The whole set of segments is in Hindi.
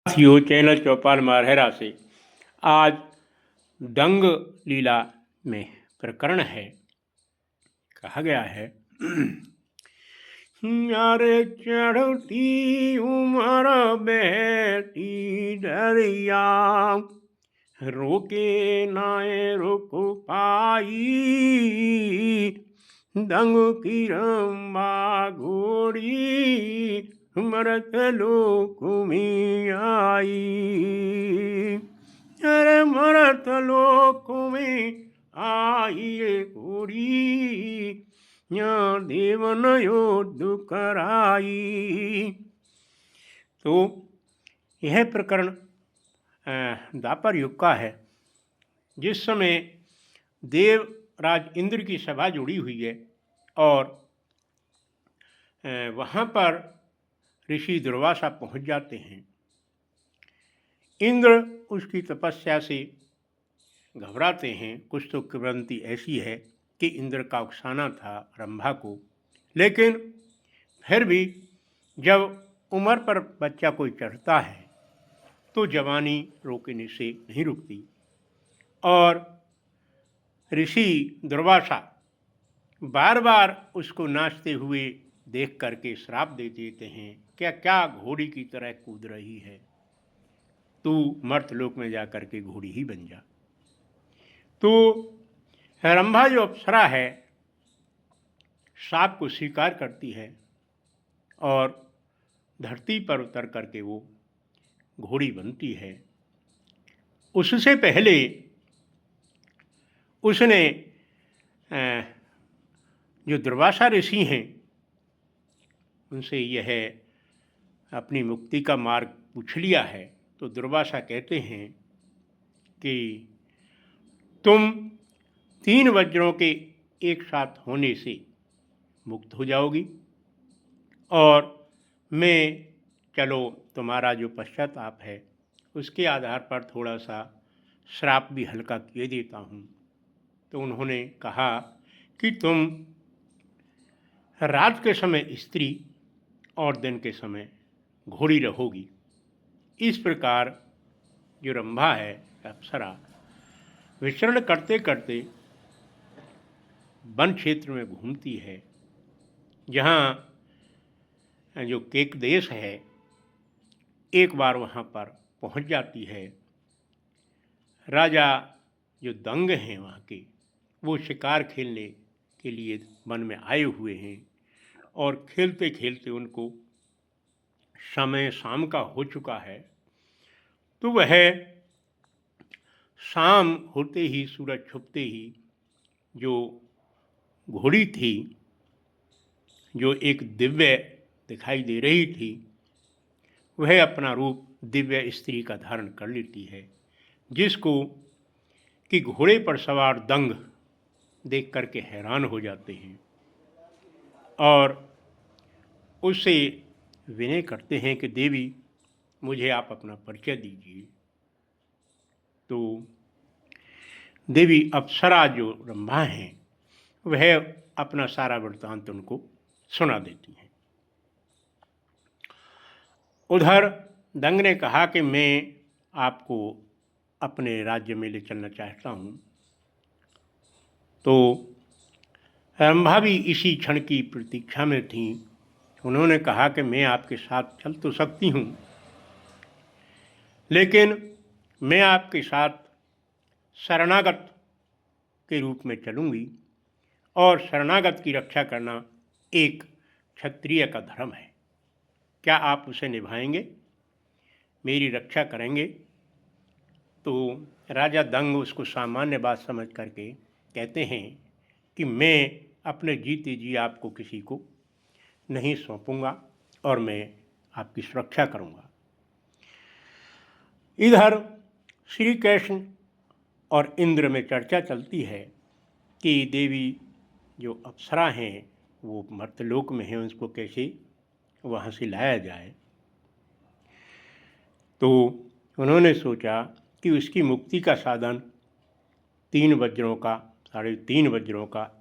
साथियों, चैनल चौपाल मारहरा से आज दंग लीला में प्रकरण है। कहा गया है यारे चढ़ती उम्र बहती दरिया, रोके नाए रुक पाई, दंग की रंबा घोड़ी मरत लोक में आई। अरे मरत लोक में आई घोड़ी, यहाँ देवन युद्ध कराई। तो यह प्रकरण द्वापर युग का है, जिस समय देवराज इंद्र की सभा जुड़ी हुई है और वहाँ पर ऋषि दुर्वासा पहुँच जाते हैं। इंद्र उसकी तपस्या से घबराते हैं। कुछ तो किंवदंती ऐसी है कि इंद्र का उकसाना था रंभा को, लेकिन फिर भी जब उम्र पर बच्चा कोई चढ़ता है तो जवानी रोकने से नहीं रुकती। और ऋषि दुर्वासा बार बार उसको नाचते हुए देख करके श्राप दे देते हैं, क्या क्या घोड़ी की तरह कूद रही है, तू मर्तलोक में जा कर के घोड़ी ही बन जा। तो रंभा जो अप्सरा है श्राप को स्वीकार करती है और धरती पर उतर करके वो घोड़ी बनती है। उससे पहले उसने जो दुर्वासा ऋषि हैं उनसे यह अपनी मुक्ति का मार्ग पूछ लिया है। तो दुर्वासा कहते हैं कि तुम 3 वज्रों के एक साथ होने से मुक्त हो जाओगी और मैं चलो तुम्हारा जो पश्चाताप है उसके आधार पर थोड़ा सा श्राप भी हल्का किए देता हूँ। तो उन्होंने कहा कि तुम रात के समय स्त्री और दिन के समय घोड़ी रहोगी। इस प्रकार जो रंभा है अप्सरा विचरण करते करते वन क्षेत्र में घूमती है, जहाँ जो केक देश है एक बार वहाँ पर पहुँच जाती है। राजा जो दंग हैं वहाँ के, वो शिकार खेलने के लिए वन में आए हुए हैं और खेलते खेलते उनको समय शाम का हो चुका है। तो वह शाम होते ही, सूरज छुपते ही, जो घोड़ी थी जो एक दिव्य दिखाई दे रही थी, वह अपना रूप दिव्य स्त्री का धारण कर लेती है, जिसको कि घोड़े पर सवार दंग देख करके हैरान हो जाते हैं और उससे विनय करते हैं कि देवी मुझे आप अपना परिचय दीजिए। तो देवी अप्सरा जो रंभा हैं वह अपना सारा वृत्तांत उनको सुना देती हैं। उधर दंग ने कहा कि मैं आपको अपने राज्य में ले चलना चाहता हूँ। तो रंभा भी इसी क्षण की प्रतीक्षा में थी। उन्होंने कहा कि मैं आपके साथ चल तो सकती हूँ, लेकिन मैं आपके साथ शरणागत के रूप में चलूँगी और शरणागत की रक्षा करना एक क्षत्रिय का धर्म है। क्या आप उसे निभाएंगे, मेरी रक्षा करेंगे? तो राजा दंग उसको सामान्य बात समझ करके कहते हैं कि मैं अपने जीते जी आपको किसी को नहीं सौंपूंगा और मैं आपकी सुरक्षा करूंगा। इधर श्री कृष्ण और इंद्र में चर्चा चलती है कि देवी जो अप्सरा हैं वो मर्तलोक में हैं, उसको कैसे वहाँ से लाया जाए। तो उन्होंने सोचा कि उसकी मुक्ति का साधन 3 वज्रों का, 3.5 वज्रों का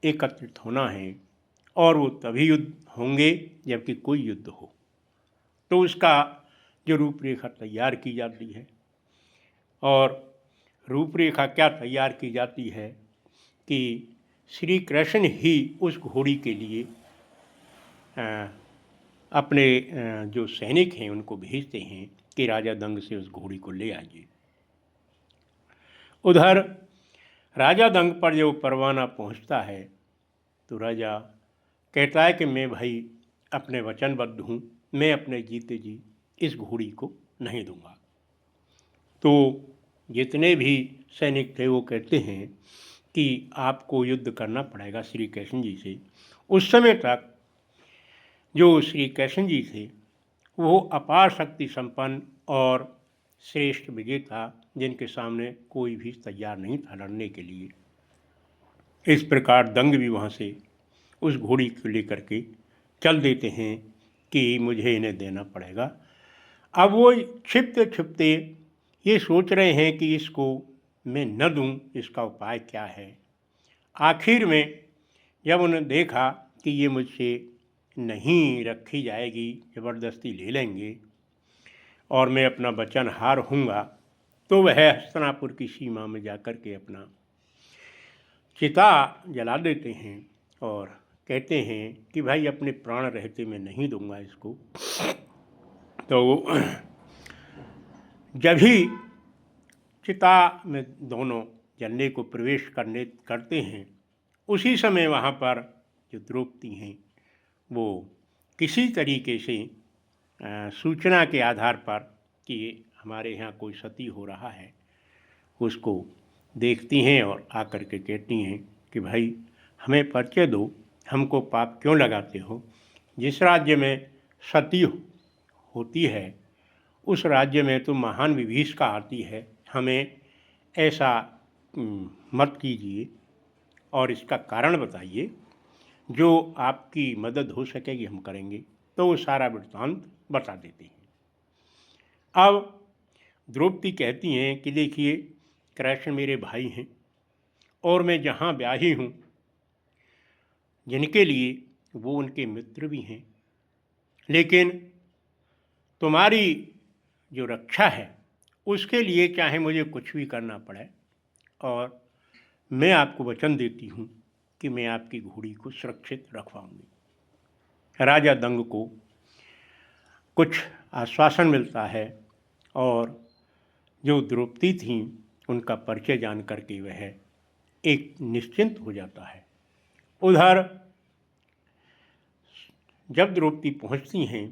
एकत्रित होना है और वो तभी युद्ध होंगे जबकि कोई युद्ध हो। तो उसका जो रूपरेखा तैयार की जाती है। और रूपरेखा क्या तैयार की जाती है कि श्री कृष्ण ही उस घोड़ी के लिए अपने जो सैनिक हैं उनको भेजते हैं कि राजा दंग से उस घोड़ी को ले आइए। उधर राजा दंग पर जब परवाना पहुंचता है तो राजा कहता है कि मैं भाई अपने वचनबद्ध हूँ, मैं अपने जीते जी इस घोड़ी को नहीं दूंगा। तो जितने भी सैनिक थे वो कहते हैं कि आपको युद्ध करना पड़ेगा श्री कृष्ण जी से। उस समय तक जो श्री कृष्ण जी थे वो अपार शक्ति संपन्न और श्रेष्ठ विजेता, जिनके सामने कोई भी तैयार नहीं था लड़ने के लिए। इस प्रकार दंग भी वहाँ से उस घोड़ी को लेकर के चल देते हैं कि मुझे इन्हें देना पड़ेगा। अब वो छिपते छिपते ये सोच रहे हैं कि इसको मैं न दूं, इसका उपाय क्या है। आखिर में जब उन्होंने देखा कि ये मुझसे नहीं रखी जाएगी, ज़बरदस्ती ले लेंगे और मैं अपना वचन हार हूँगा, तो वह हस्तिनापुर की सीमा में जाकर के अपना चिता जला देते हैं और कहते हैं कि भाई अपने प्राण रहते मैं नहीं दूंगा इसको। तो जब ही चिता में दोनों जलने को प्रवेश करते हैं, उसी समय वहाँ पर जो द्रौपदी हैं वो किसी तरीके से सूचना के आधार पर कि हमारे यहाँ कोई सती हो रहा है, उसको देखती हैं और आकर के कहती हैं कि भाई हमें परिचय दो, हमको पाप क्यों लगाते हो। जिस राज्य में सती होती है उस राज्य में तो महान विभीषिका आती है, हमें ऐसा मत कीजिए और इसका कारण बताइए, जो आपकी मदद हो सकेगी हम करेंगे। तो वो सारा वृत्तांत बता देते हैं। अब द्रौपदी कहती हैं कि देखिए कृष्ण मेरे भाई हैं और मैं जहाँ ब्याही हूँ जिनके लिए वो उनके मित्र भी हैं, लेकिन तुम्हारी जो रक्षा है उसके लिए चाहे मुझे कुछ भी करना पड़े, और मैं आपको वचन देती हूँ कि मैं आपकी घोड़ी को सुरक्षित रखवाऊंगी। राजा दंग को कुछ आश्वासन मिलता है और जो द्रौपदी थीं उनका परिचय जान करके वह एक निश्चिंत हो जाता है। उधर जब द्रौपदी पहुंचती हैं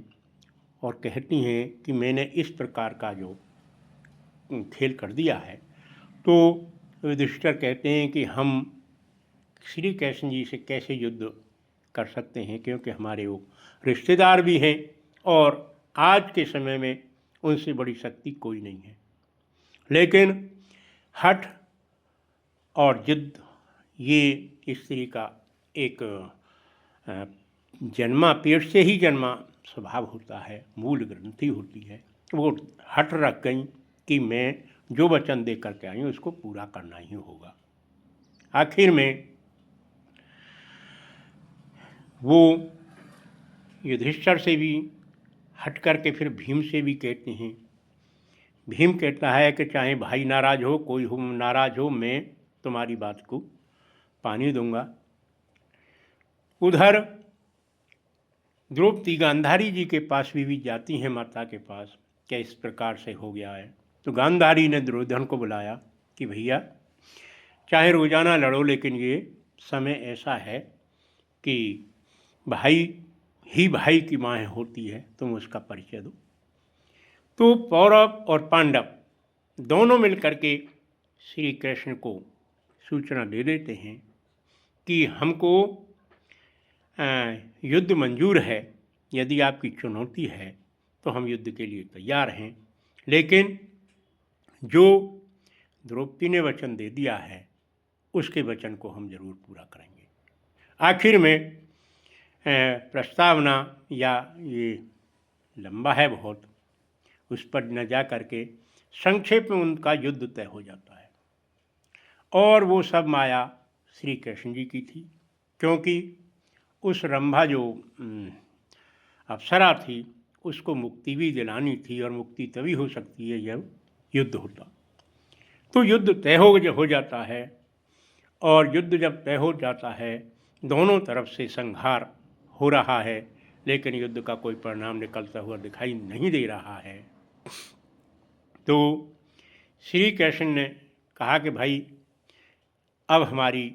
और कहती हैं कि मैंने इस प्रकार का जो खेल कर दिया है, तो युधिष्ठिर कहते हैं कि हम श्री कृष्ण जी से कैसे युद्ध कर सकते हैं, क्योंकि हमारे वो रिश्तेदार भी हैं और आज के समय में उनसे बड़ी शक्ति कोई नहीं है। लेकिन हठ और जिद ये स्त्री का एक जन्मा, पेट से ही जन्मा स्वभाव होता है, मूल ग्रंथि होती है। वो हठ रख गई कि मैं जो वचन दे करके आई हूँ उसको पूरा करना ही होगा। आखिर में वो युधिष्ठिर से भी हट करके फिर भीम से भी कहते हैं। भीम कहता है कि चाहे भाई नाराज हो, कोई हो नाराज हो, मैं तुम्हारी बात को पानी दूंगा। उधर द्रौपदी गांधारी जी के पास भी जाती हैं, माता के पास, क्या इस प्रकार से हो गया है। तो गांधारी ने दुर्योधन को बुलाया कि भैया चाहे रोजाना लड़ो, लेकिन ये समय ऐसा है कि भाई ही भाई की माँ होती है, तुम उसका परिचय दो। तो पौरव और पांडव दोनों मिलकर के श्री कृष्ण को सूचना दे देते हैं कि हमको युद्ध मंजूर है, यदि आपकी चुनौती है तो हम युद्ध के लिए तैयार हैं, लेकिन जो द्रौपदी ने वचन दे दिया है उसके वचन को हम जरूर पूरा करेंगे। आखिर में प्रस्तावना या ये लंबा है बहुत, उस पर न जा करके संक्षेप में उनका युद्ध तय हो जाता है। और वो सब माया श्री कृष्ण जी की थी, क्योंकि उस रंभा जो अप्सरा थी उसको मुक्ति भी दिलानी थी, और मुक्ति तभी हो सकती है जब युद्ध होता। तो युद्ध तय हो जाता है, और युद्ध जब तय हो जाता है, दोनों तरफ से संहार हो रहा है, लेकिन युद्ध का कोई परिणाम निकलता हुआ दिखाई नहीं दे रहा है। तो श्री कृष्ण ने कहा कि भाई अब हमारी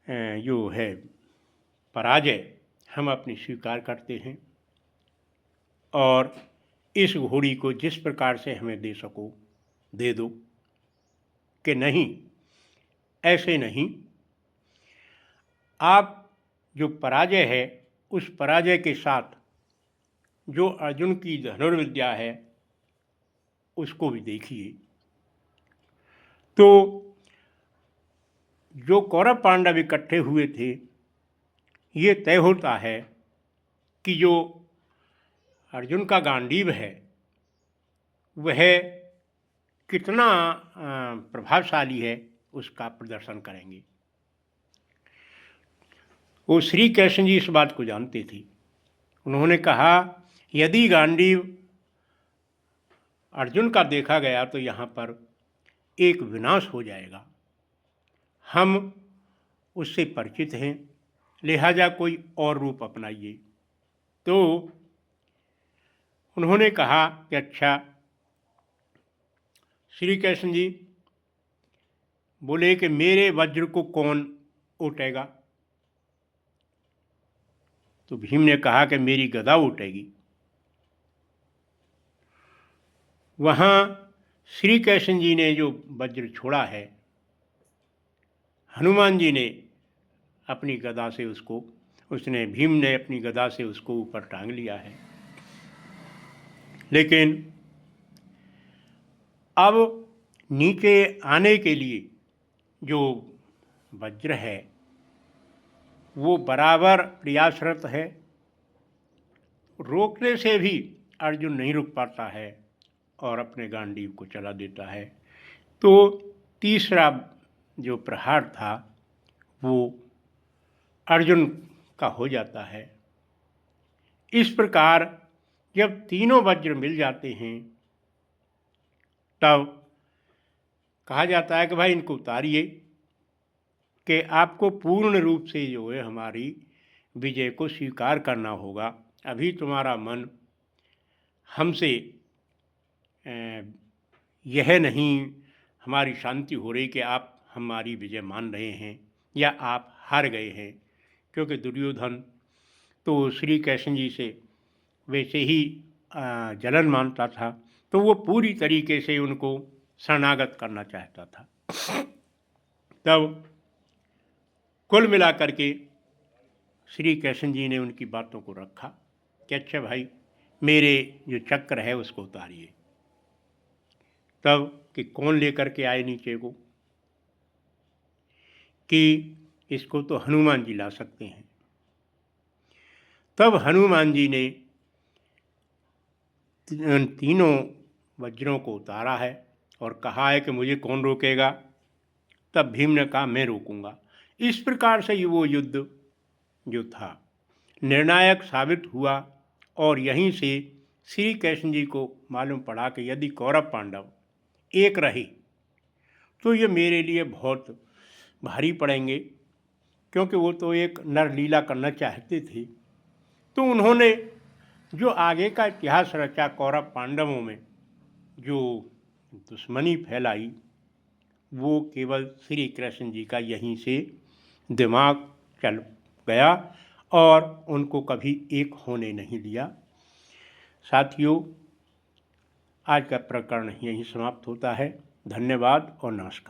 जो है पराजय हम अपनी स्वीकार करते हैं, और इस घोड़ी को जिस प्रकार से हमें दे सको दे दो, कि नहीं ऐसे नहीं, आप जो पराजय है उस पराजय के साथ जो अर्जुन की धनुर्विद्या है उसको भी देखिए। तो जो कौरव पांडव इकट्ठे हुए थे, ये तय होता है कि जो अर्जुन का गांडीव है वह कितना प्रभावशाली है उसका प्रदर्शन करेंगे। वो श्री कृष्ण जी इस बात को जानते थे। उन्होंने कहा यदि गांडीव अर्जुन का देखा गया तो यहाँ पर एक विनाश हो जाएगा, हम उससे परिचित हैं, लिहाजा कोई और रूप अपनाइए। तो उन्होंने कहा कि अच्छा। श्री कृष्ण जी बोले कि मेरे वज्र को कौन उठेगा? तो भीम ने कहा कि मेरी गदा उठेगी। वहाँ श्री कृष्ण जी ने जो वज्र छोड़ा है, हनुमान जी ने अपनी गदा से भीम ने अपनी गदा से उसको ऊपर टांग लिया है। लेकिन अब नीचे आने के लिए जो वज्र है वो बराबर प्रयासरत है, रोकने से भी अर्जुन नहीं रुक पाता है और अपने गांडीव को चला देता है। तो तीसरा जो प्रहार था वो अर्जुन का हो जाता है। इस प्रकार जब तीनों वज्र मिल जाते हैं तब कहा जाता है कि भाई इनको उतारिए, कि आपको पूर्ण रूप से जो है हमारी विजय को स्वीकार करना होगा। अभी तुम्हारा मन हमसे यह नहीं हमारी शांति हो रही कि आप हमारी विजय मान रहे हैं या आप हार गए हैं, क्योंकि दुर्योधन तो श्री कृष्ण जी से वैसे ही जलन मानता था, तो वो पूरी तरीके से उनको शरणागत करना चाहता था। तब कुल मिलाकर के श्री कृष्ण जी ने उनकी बातों को रखा कि अच्छा भाई मेरे जो चक्र है उसको उतारिए। तब कि कौन लेकर के आए नीचे को, कि इसको तो हनुमान जी ला सकते हैं। तब हनुमान जी ने तीनों वज्रों को उतारा है और कहा है कि मुझे कौन रोकेगा। तब भीम ने कहा मैं रोकूंगा। इस प्रकार से वो युद्ध जो था निर्णायक साबित हुआ, और यहीं से श्री कृष्ण जी को मालूम पड़ा कि यदि कौरव पांडव एक रहे तो ये मेरे लिए बहुत भारी पड़ेंगे, क्योंकि वो तो एक नरलीला करना चाहते थे। तो उन्होंने जो आगे का इतिहास रचा, कौरव पांडवों में जो दुश्मनी फैलाई, वो केवल श्री कृष्ण जी का यहीं से दिमाग चल गया और उनको कभी एक होने नहीं दिया। साथियों, आज का प्रकरण यहीं समाप्त होता है। धन्यवाद और नमस्कार।